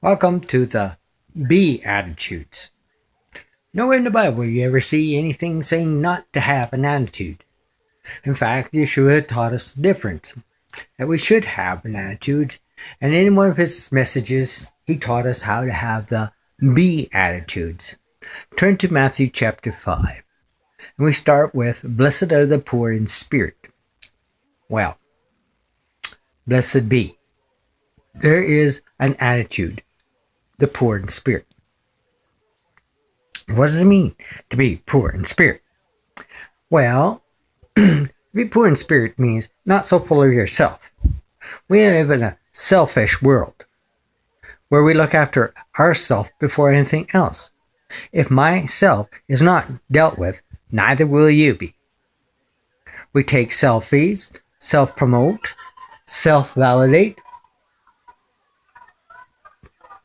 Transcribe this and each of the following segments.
Welcome to the Beatitudes. Nowhere in the Bible you ever see anything saying not to have an attitude. In fact, Yeshua taught us the difference, that we should have an attitude, and in one of his messages, he taught us how to have the Beatitudes. Turn to Matthew chapter 5, and we start with, Blessed are the poor in spirit. Well, blessed be. There is an attitude, the poor in spirit. What does it mean to be poor in spirit? Well, to be poor in spirit means not so full of yourself. We live in a selfish world where we look after ourself before anything else. If myself is not dealt with, neither will you be. We take selfies, self-promote, self-validate.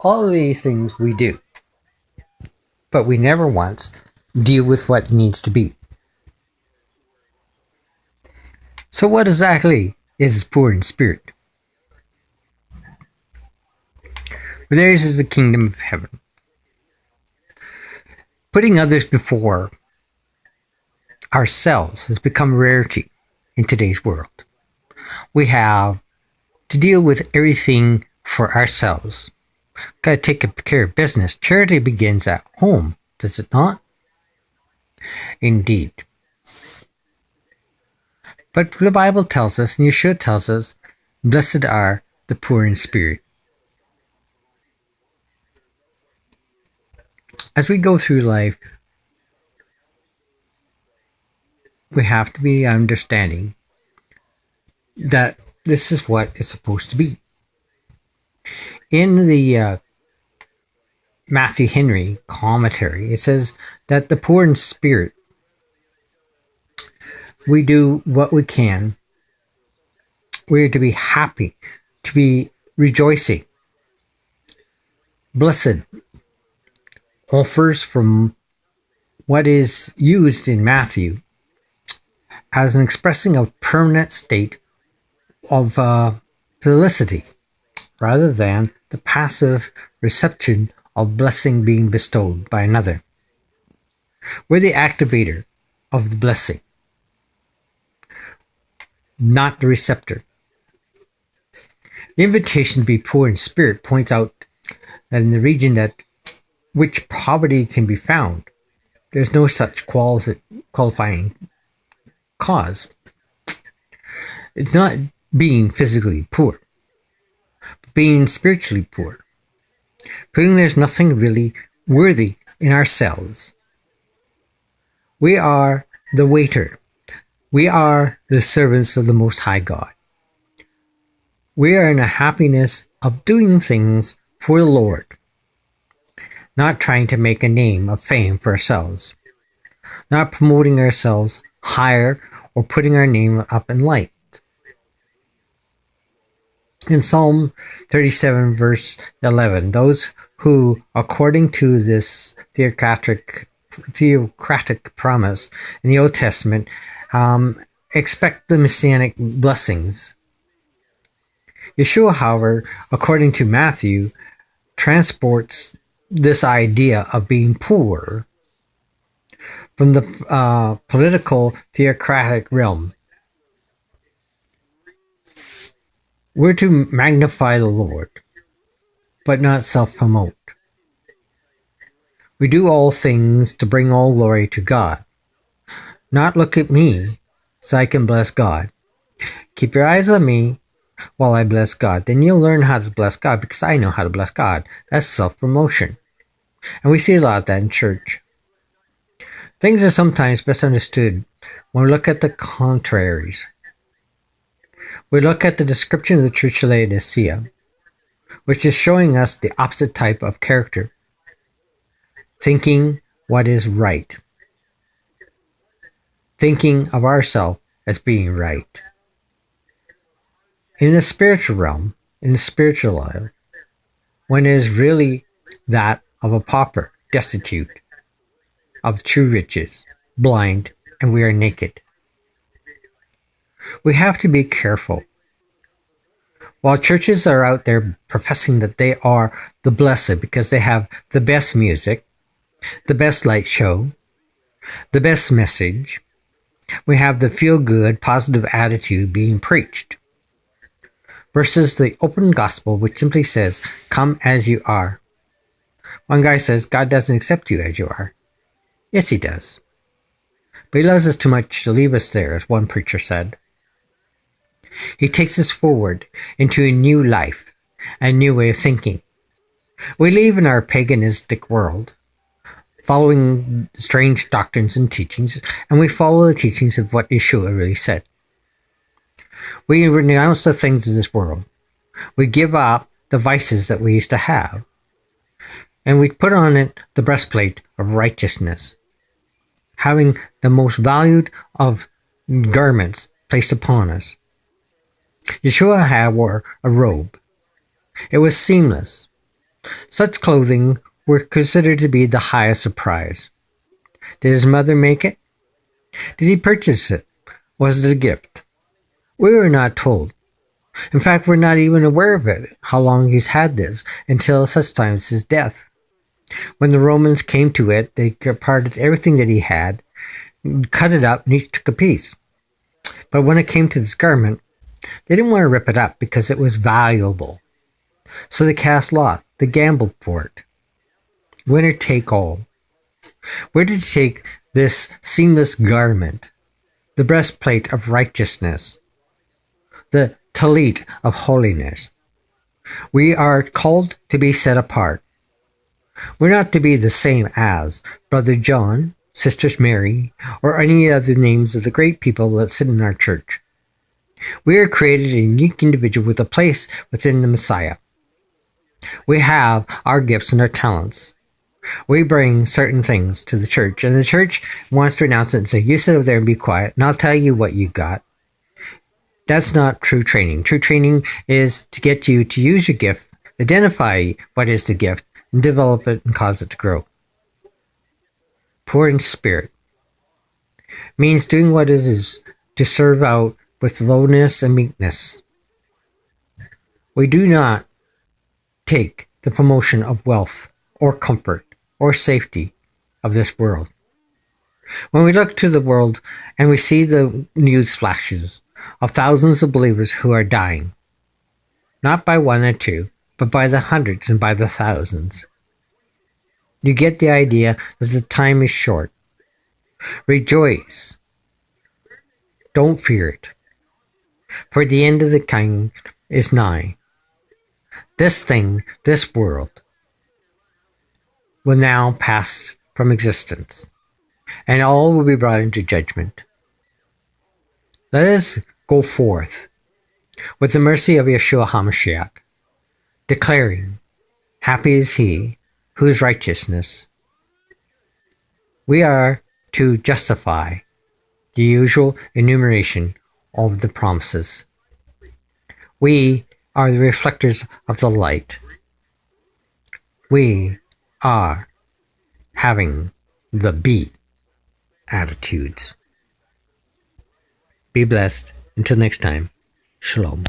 All of these things we do. But we never once deal with what needs to be. So what exactly is poor in spirit? For theirs is the kingdom of heaven. Putting others before ourselves has become a rarity in today's world. We have to deal with everything for ourselves. Got to take care of business. Charity begins at home, does it not? Indeed. But the Bible tells us, and Yeshua tells us, blessed are the poor in spirit. As we go through life, we have to be understanding that this is what it's supposed to be. In the Matthew Henry commentary, it says that the poor in spirit, we do what we can. We are to be happy, to be rejoicing. Blessed offers from what is used in Matthew as an expressing of permanent state of felicity, rather than the passive reception of blessing being bestowed by another. We're the activator of the blessing, not the receptor. The invitation to be poor in spirit points out that in the region that which poverty can be found, there's no such qualifying cause. It's not being physically poor, but being spiritually poor. Feeling there's nothing really worthy in ourselves. We are the waiter. We are the servants of the Most High God. We are in a happiness of doing things for the Lord, not trying to make a name of fame for ourselves, not promoting ourselves higher or putting our name up in light. In Psalm 37 verse 11, those who, according to this theocratic promise in the Old Testament, expect the messianic blessings. Yeshua, however, according to Matthew, transports this idea of being poor from the political theocratic realm. We're to magnify the Lord, but not self-promote. We do all things to bring all glory to God. Not look at me so I can bless God. Keep your eyes on me while I bless God. Then you'll learn how to bless God because I know how to bless God. That's self-promotion. And we see a lot of that in church. Things are sometimes misunderstood when we look at the contraries. We look at the description of the Church of Laodicea, which is showing us the opposite type of character. Thinking what is right. Thinking of ourselves as being right. In the spiritual realm, in the spiritual life, when it is really that of a pauper, destitute, of true riches, blind, and we are naked. We have to be careful. While churches are out there professing that they are the blessed because they have the best music, the best light show, the best message, we have the feel-good, positive attitude being preached, versus the open gospel, which simply says, come as you are. One guy says, God doesn't accept you as you are. Yes, he does. But he loves us too much to leave us there, as one preacher said. He takes us forward into a new life, a new way of thinking. We live in our paganistic world, following strange doctrines and teachings, and we follow the teachings of what Yeshua really said. We renounce the things of this world. We give up the vices that we used to have, and we put on it the breastplate of righteousness, having the most valued of garments placed upon us. Yeshua wore a robe. It was seamless. Such clothing were considered to be the highest of prize. Did his mother make it? Did he purchase it? Was it a gift? We were not told. In fact, we're not even aware of it, how long he's had this, until such time as his death. When the Romans came to it, they parted everything that he had, cut it up, and each took a piece. But when it came to this garment, they didn't want to rip it up because it was valuable. So they cast lot. They gambled for it. Winner take all. Where did he take this seamless garment, the breastplate of righteousness, the talit of holiness? We are called to be set apart. We're not to be the same as Brother John, Sisters Mary, or any other names of the great people that sit in our church. We are created a unique individual with a place within the Messiah. We have our gifts and our talents. We bring certain things to the church, and the church wants to announce it and say, you sit over there and be quiet, and I'll tell you what you got. That's not true training. True training is to get you to use your gift, identify what is the gift, and develop it and cause it to grow. Poor in spirit means doing what it is to serve out with lowness and meekness. We do not take the promotion of wealth or comfort or safety of this world. When we look to the world and we see the news flashes of thousands of believers who are dying, not by one or two, but by the hundreds and by the thousands, you get the idea that the time is short. Rejoice. Don't fear it. For the end of the kind is nigh. This thing, this world, will now pass from existence, and all will be brought into judgment. Let us go forth with the mercy of Yeshua HaMashiach, declaring, happy is he whose righteousness we are to justify the usual enumeration of the promises. We are the reflectors of the light. We are having the be attitudes. Be blessed. Until next time, Shalom.